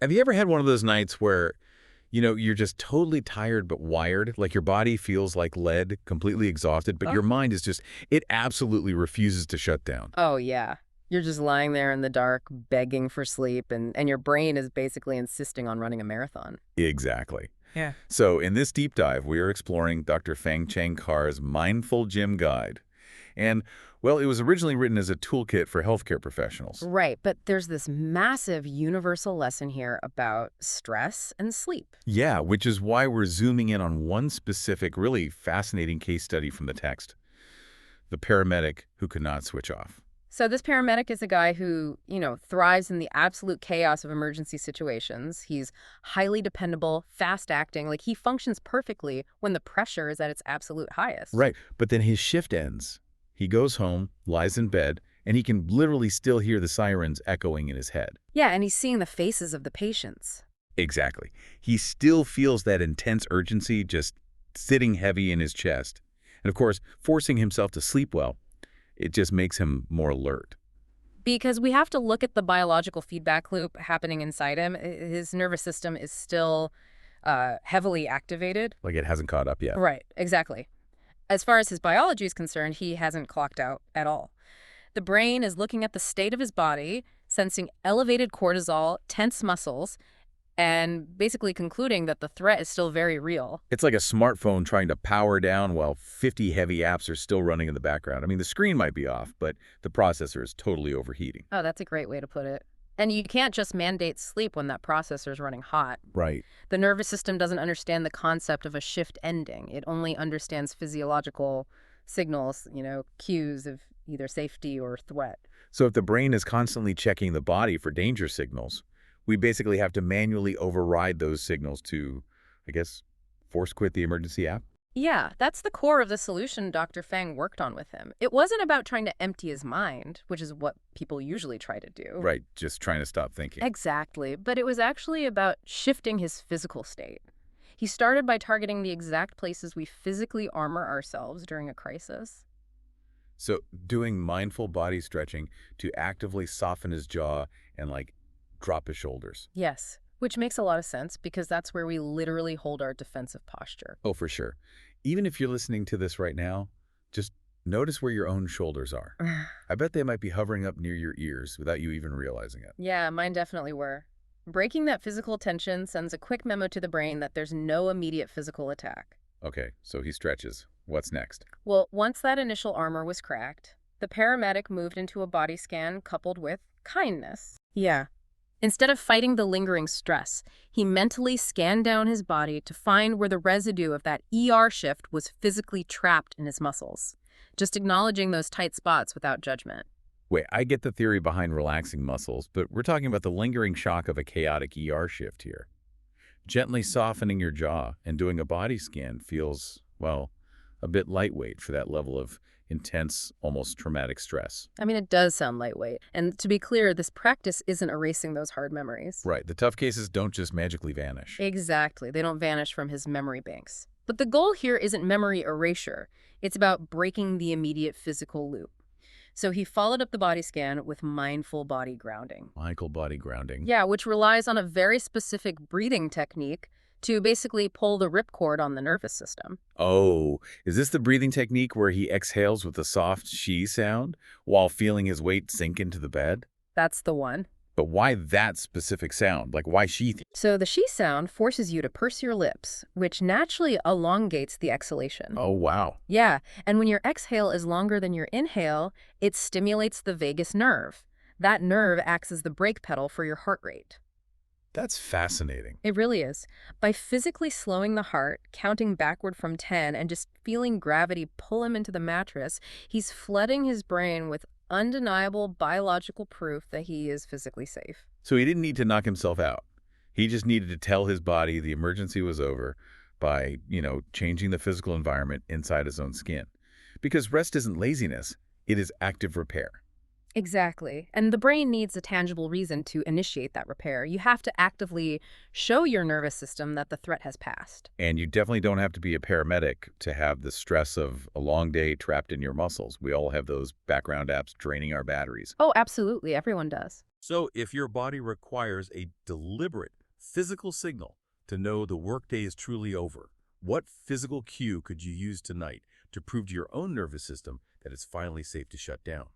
Have you ever had one of those nights where, you're just totally tired but wired, like your body feels like lead, completely exhausted, but Oh, your mind is just, it absolutely refuses to shut down? oh yeah. You're just lying there in the dark, begging for sleep, and your brain is basically insisting on running a marathon. Exactly. Yeah. So in this deep dive, we are exploring Dr. Feng Cheng Carr's Mindful Gym Guide. And, well, it was originally written as a toolkit for healthcare professionals. Right, but there's this massive universal lesson here about stress and sleep. Yeah, which is why we're zooming in on one specific, really fascinating case study from the text. The paramedic who could not switch off. So this paramedic is a guy who, thrives in the absolute chaos of emergency situations. He's highly dependable, fast-acting, like he functions perfectly when the pressure is at its absolute highest. Right, but then his shift ends. He goes home, lies in bed, and he can literally still hear the sirens echoing in his head. Yeah, and he's seeing the faces of the patients. Exactly. He still feels that intense urgency just sitting heavy in his chest. And of course, forcing himself to sleep well, it just makes him more alert. Because we have to look at the biological feedback loop happening inside him. His nervous system is still heavily activated. Like it hasn't caught up yet. Right, exactly. As far as his biology is concerned, he hasn't clocked out at all. The brain is looking at the state of his body, sensing elevated cortisol, tense muscles, and basically concluding that the threat is still very real. It's like a smartphone trying to power down while 50 heavy apps are still running in the background. I mean, the screen might be off, but the processor is totally overheating. Oh, that's a great way to put it. And you can't just mandate sleep when that processor is running hot. Right. The nervous system doesn't understand the concept of a shift ending. It only understands physiological signals, cues of either safety or threat. So if the brain is constantly checking the body for danger signals, we basically have to manually override those signals to, I guess, force quit the emergency app? Yeah, that's the core of the solution Dr. Fang worked on with him. It wasn't about trying to empty his mind, which is what people usually try to do. Right, just trying to stop thinking. Exactly, but it was actually about shifting his physical state. He started by targeting the exact places we physically armor ourselves during a crisis. So doing mindful body stretching to actively soften his jaw and drop his shoulders. Yes, which makes a lot of sense because that's where we literally hold our defensive posture. Oh, for sure. Even if you're listening to this right now, just notice where your own shoulders are. I bet they might be hovering up near your ears without you even realizing it. Yeah, mine definitely were. Breaking that physical tension sends a quick memo to the brain that there's no immediate physical attack. Okay, so he stretches. What's next? Well, once that initial armor was cracked, the paramedic moved into a body scan coupled with kindness. Yeah. Instead of fighting the lingering stress, he mentally scanned down his body to find where the residue of that ER shift was physically trapped in his muscles, just acknowledging those tight spots without judgment. Wait, I get the theory behind relaxing muscles, but we're talking about the lingering shock of a chaotic ER shift here. Gently softening your jaw and doing a body scan feels, well, a bit lightweight for that level of intense, almost traumatic stress. I mean, it does sound lightweight. And to be clear, this practice isn't erasing those hard memories. Right, the tough cases don't just magically vanish. Exactly. They don't vanish from his memory banks. But the goal here isn't memory erasure. It's about breaking the immediate physical loop. So he followed up the body scan with mindful body grounding. Mindful body grounding. Yeah, which relies on a very specific breathing technique to basically pull the ripcord on the nervous system. Oh, is this the breathing technique where he exhales with a soft she sound while feeling his weight sink into the bed? That's the one. But why that specific sound? Like, why she? So the she sound forces you to purse your lips, which naturally elongates the exhalation. Oh, wow. Yeah, and when your exhale is longer than your inhale, it stimulates the vagus nerve. That nerve acts as the brake pedal for your heart rate. That's fascinating. It really is. By physically slowing the heart, counting backward from 10, and just feeling gravity pull him into the mattress, he's flooding his brain with undeniable biological proof that he is physically safe. So he didn't need to knock himself out. He just needed to tell his body the emergency was over by, changing the physical environment inside his own skin. Because rest isn't laziness, it is active repair. Exactly. And the brain needs a tangible reason to initiate that repair. You have to actively show your nervous system that the threat has passed. And you definitely don't have to be a paramedic to have the stress of a long day trapped in your muscles. We all have those background apps draining our batteries. Oh, absolutely. Everyone does. So if your body requires a deliberate physical signal to know the workday is truly over, what physical cue could you use tonight to prove to your own nervous system that it's finally safe to shut down?